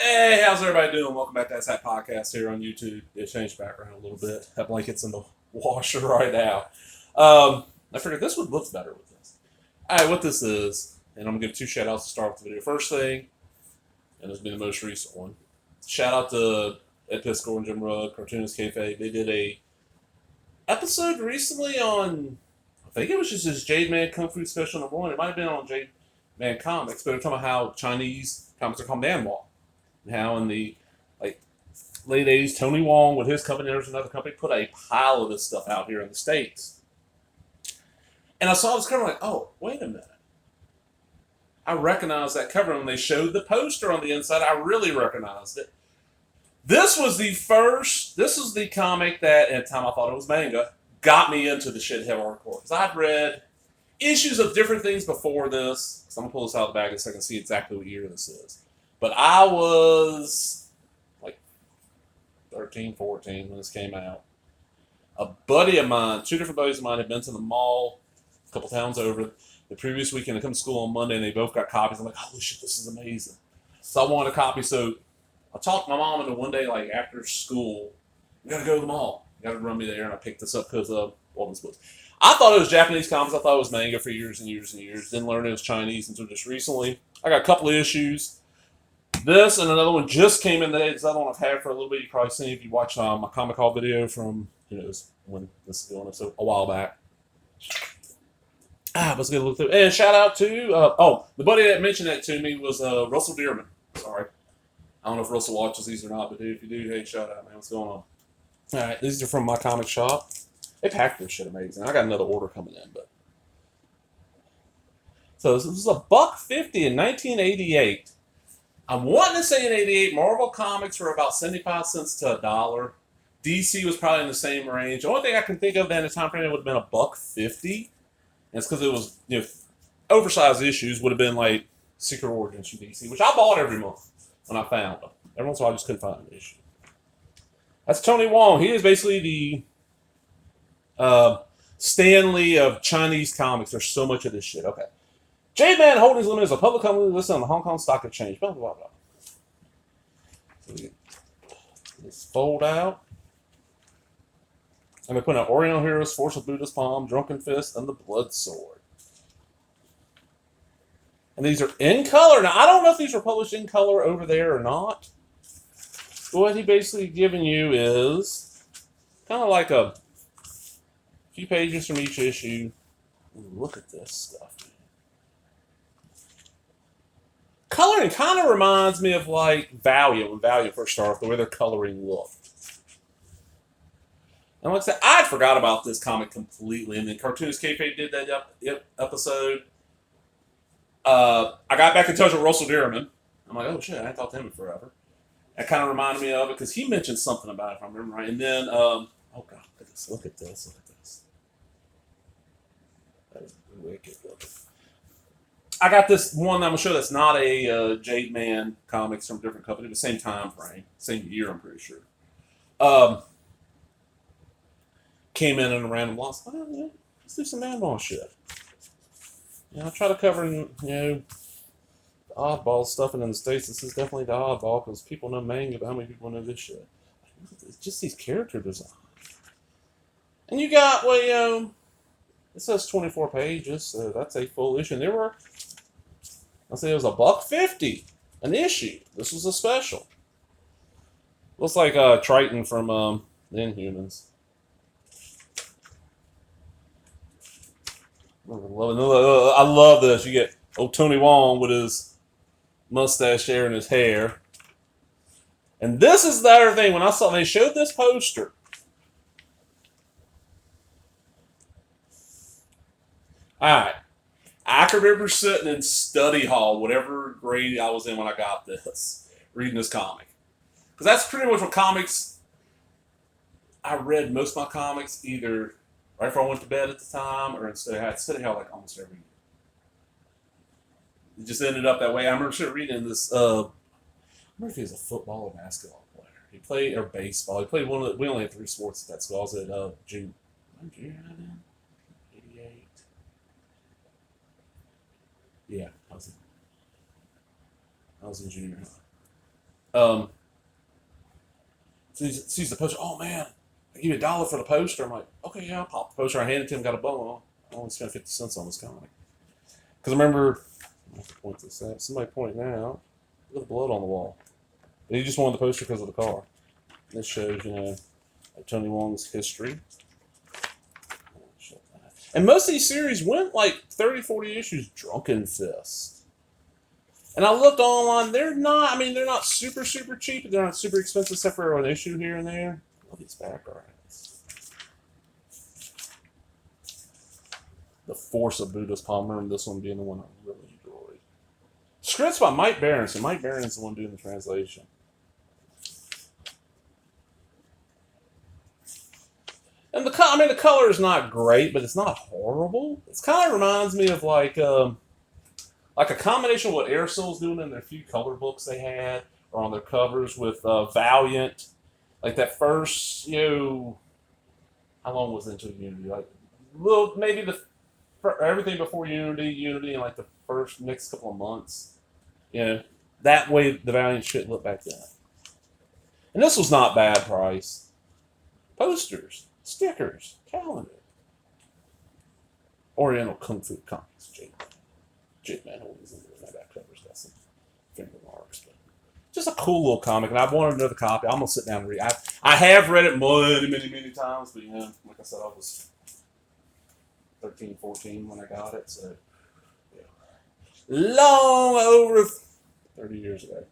Hey, how's everybody doing? Welcome back to that podcast here on YouTube. It changed background a little bit. That blanket's in the washer right now. I figured this would look better with this. All right, what this is, and I'm gonna give two shout outs to start with the video. First thing, and this will be the most recent one. Shout out to Ed Piscor and Jim Rugg, Cartoonist Kayfabe. They did a episode recently on, I think it was just his Jade Man Kung Fu Special number one. It might have been on Jade Man Comics, but they're talking about how Chinese comics are called manhwa. How in the like late '80s, Tony Wong with his company, there's another company, put a pile of this stuff out here in the States. And I saw this cover, like, oh, wait a minute. I recognized that cover when they showed the poster on the inside. I really recognized it. This was the comic that, at the time I thought it was manga, got me into the shit heavy hardcore. Because I'd read issues of different things before this. So I'm going to pull this out of the bag in a second and see exactly what year this is. But I was like 13, 14 when this came out. A buddy of mine, two different buddies of mine, had been to the mall a couple towns over the previous weekend. They come to school on Monday and they both got copies. I'm like, holy shit, this is amazing. So I wanted a copy. So I talked my mom into one day, like after school, we gotta go to the mall. You gotta run me there. And I picked this up because of all these books. I thought it was Japanese comics. I thought it was manga for years and years and years. Didn't learn it was Chinese until just recently. I got a couple of issues. This and another one just came in today. This other one I've had for a little bit. You probably seen if you watch my comic haul video from, who knows when this is going up, so a while back. Let's get a look through. And shout out to, the buddy that mentioned that to me was Russell Dearman. Sorry. I don't know if Russell watches these or not, but dude, if you do, hey, shout out, man. What's going on? All right, these are from my comic shop. They packed this shit amazing. I got another order coming in, but. So this was $1.50 in 1988. I'm wanting to say in '88, Marvel Comics were about 75 cents to $1. DC was probably in the same range. The only thing I can think of then in the time frame it would have been $1.50. And it's because it was, oversized issues would have been like Secret Origins from DC, which I bought every month when I found them. Every once in a while I just couldn't find an issue. That's Tony Wong. He is basically the Stan Lee of Chinese comics. There's so much of this shit. Okay. Jade Man Holdings Limited is a public company listed on the Hong Kong Stock Exchange. Blah, blah, blah. So let's fold out. And we put an Oriental Heroes, Force of Buddha's Palm, Drunken Fist, and the Blood Sword. And these are in color. Now, I don't know if these were published in color over there or not. But what he basically giving you is kind of like a few pages from each issue. Ooh, look at this stuff. Coloring kind of reminds me of like Valiant when Valiant first started, the way their coloring looked. And like I said, I'd forgot about this comic completely. And then Cartoonist Kayfabe did that episode. I got back in touch with Russell Dearman. I'm like, oh shit, I hadn't talked to him in forever. That kind of reminded me of it because he mentioned something about it, if I remember right. And then, oh god, look at this, look at this, look at this. That is wicked looking. I got this one I'm gonna show that's not a Jade Man comics from a different company, but same time frame, same year, I'm pretty sure. Came in a random loss. Oh, yeah, let's do some manball shit. I try to cover, the oddball stuff in the States. This is definitely the oddball because people know manga, but how many people know this shit? It's just these character designs. And you got, it says 24 pages, so that's a full issue. And there were, I'll say it was $1.50 an issue. This was a special. Looks like Triton from the Inhumans. I love this. You get Tony Wong with his mustache there and his hair. And this is the other thing. When they showed this poster, alright, I can remember sitting in study hall, whatever grade I was in when I got this, reading this comic. Because that's pretty much what comics, I read most of my comics either right before I went to bed at the time, or instead I had study hall like almost every year. It just ended up that way. I remember reading this. I remember if he was a football or basketball player. He played or baseball. He played one of the. We only had three sports at that school. I was at junior high then. 88. Yeah, I was in junior high. Um, sees the poster. Oh man, I give you $1 for the poster. I'm like, okay, yeah, I'll pop the poster. I handed it to him, got a bone. I only spent 50 cents on this comic. Because I remember, I have to point this out. Somebody pointing out. Look at the blood on the wall. But he just wanted the poster because of the car. This shows, Tony Wong's history. And most of these series went like 30, 40 issues. Drunken Fist. And I looked online. They're not super, super cheap. They're not super expensive except for an issue here and there. Look at these backgrounds. The Force of Buddha's Palm. I remember this one being the one I really enjoyed. Scripts by Mike Berenson. Mike Berenson's the one doing the translation. And the color is not great, but it's not horrible. It kind of reminds me of like a combination of what Airsoul's doing in their few color books they had, or on their covers with Valiant. Like that first, how long was Into Unity? Like, maybe everything before Unity, and like the next couple of months. That way the Valiant shit looked back then. And this was not bad price. Posters. Stickers, calendar, Oriental Kung Fu Comics, Jake Man Holdings in my back covers got some finger marks, but just a cool little comic. And I wanted another copy. I'm gonna sit down and read. I have read it many times, but like I said, I was 13, 14 when I got it, so long over 30 years ago.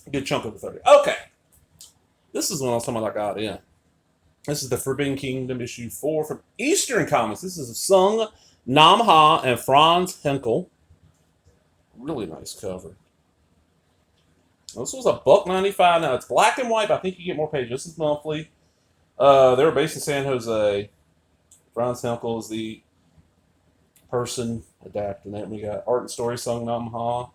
A good chunk of the 30. Okay, this is when I was talking about I got in. This is the Forbidden Kingdom issue 4 from Eastern Comics. This is Sung Nam Ha and Franz Henkel. Really nice cover. This was $1.95. Now it's black and white, but I think you get more pages. This is monthly. They were based in San Jose. Franz Henkel is the person adapting it. We got art and story Sung Nam Ha.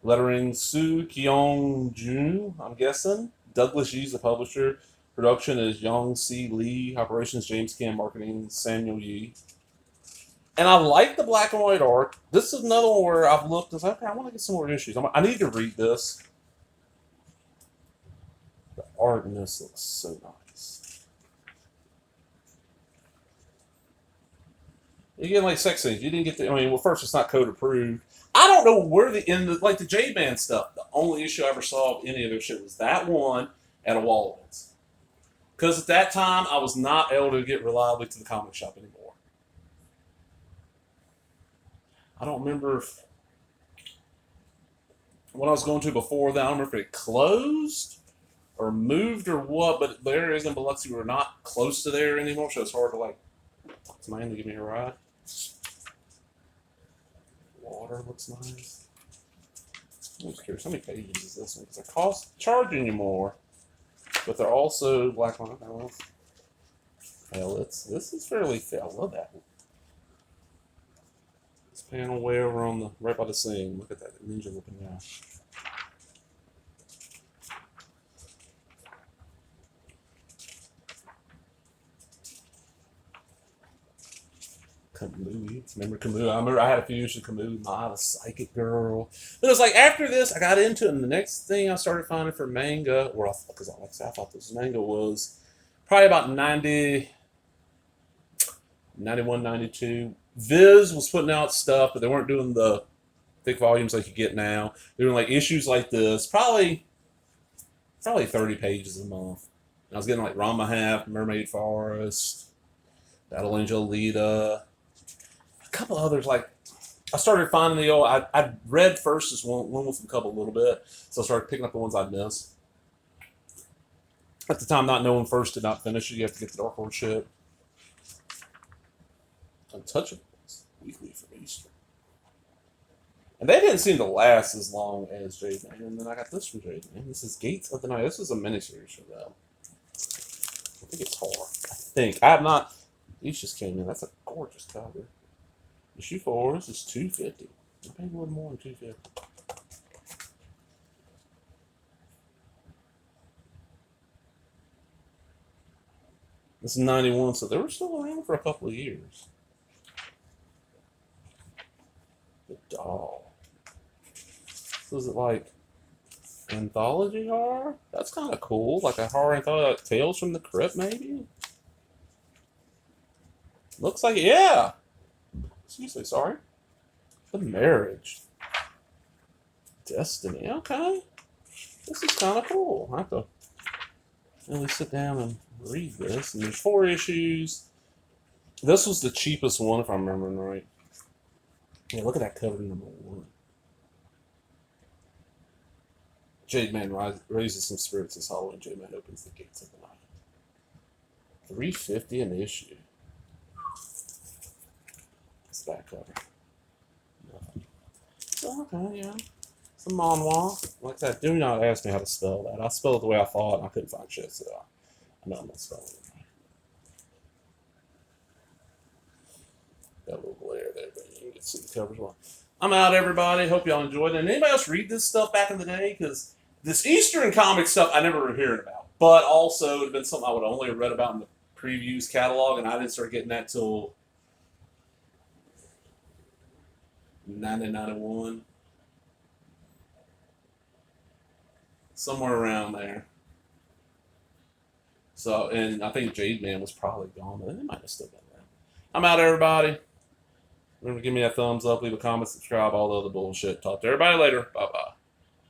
Lettering Soo Kyung Jun, I'm guessing. Douglas Yee's the publisher. Production is Young C. Lee. Operations James Kim. Marketing Samuel Yee. And I like the black and white art. This is another one where I've looked and said, okay, I want to get some more issues. I need to read this. The art in this looks so nice. You get like sex scenes. You didn't get the. First it's not code approved. I don't know where the J-Man stuff. The only issue I ever saw of any of their shit was that one at a Walden's. Because at that time, I was not able to get reliably to the comic shop anymore. I don't remember what I was going to before that. I don't remember if it closed or moved or what, but the areas in Biloxi were not close to there anymore, so it's hard to talk to man to give me a ride. Water looks nice. I'm curious, how many pages is this one? Because they're charging you more. But they're also black line panels. Hell, this is fairly fair. I love that one. This panel way over on right by the seam. Look at that ninja looking down. Kamui. Remember Kamui? I remember I had a few issues of Kamui, Ma, the Psychic Girl. But it was like after this, I got into it, and the next thing I started finding for manga, because I thought this manga was probably about 90, 91, 92. Viz was putting out stuff, but they weren't doing the thick volumes like you get now. They were doing like issues like this, probably 30 pages a month. And I was getting like Ranma Half, Mermaid Forest, Battle Angel Alita. A couple others, like I started finding the old. I read first as one with a couple a little bit, so I started picking up the ones I missed. At the time, not knowing first did not finish it. You have to get the Dark Horse shit. Untouchables weekly for Easter, and they didn't seem to last as long as Jade Man. And then I got this from Jade Man. This is Gates of the Night. This is a miniseries for them. I think it's horror. I have not. These just came in. That's a gorgeous cover. Issue 4, this is $2.50. I paid a little more than $2.50. This is 91, so they were still around for a couple of years. The Doll. So is it like Anthology horror? That's kind of cool. Like a horror anthology, like Tales from the Crypt, maybe? Looks like, yeah. Excuse me, sorry. The Marriage. Destiny, okay. This is kind of cool. I have to really sit down and read this. And there's 4 issues. This was the cheapest one, if I'm remembering right. Yeah, look at that cover number 1. Jade Man raises some spirits this Halloween. Jade Man opens the gates of the night. $3.50 an issue. It's back cover. Nothing. Okay, yeah. Some Manhwa. Like that, do not ask me how to spell that. I spelled it the way I thought, and I couldn't find shit, so I know I'm not spelling it right. Got a little glare there, but you can get to see the covers well. I'm out, everybody. Hope y'all enjoyed it. And anybody else read this stuff back in the day? Because this Eastern comic stuff I never heard about. But also, it had been something I would only have read about in the previews catalog, and I didn't start getting that till 1991. Somewhere around there. So, and I think Jade Man was probably gone, but it might have still been there. I'm out, everybody. Remember to give me a thumbs up, leave a comment, subscribe, all the other bullshit. Talk to everybody later. Bye-bye.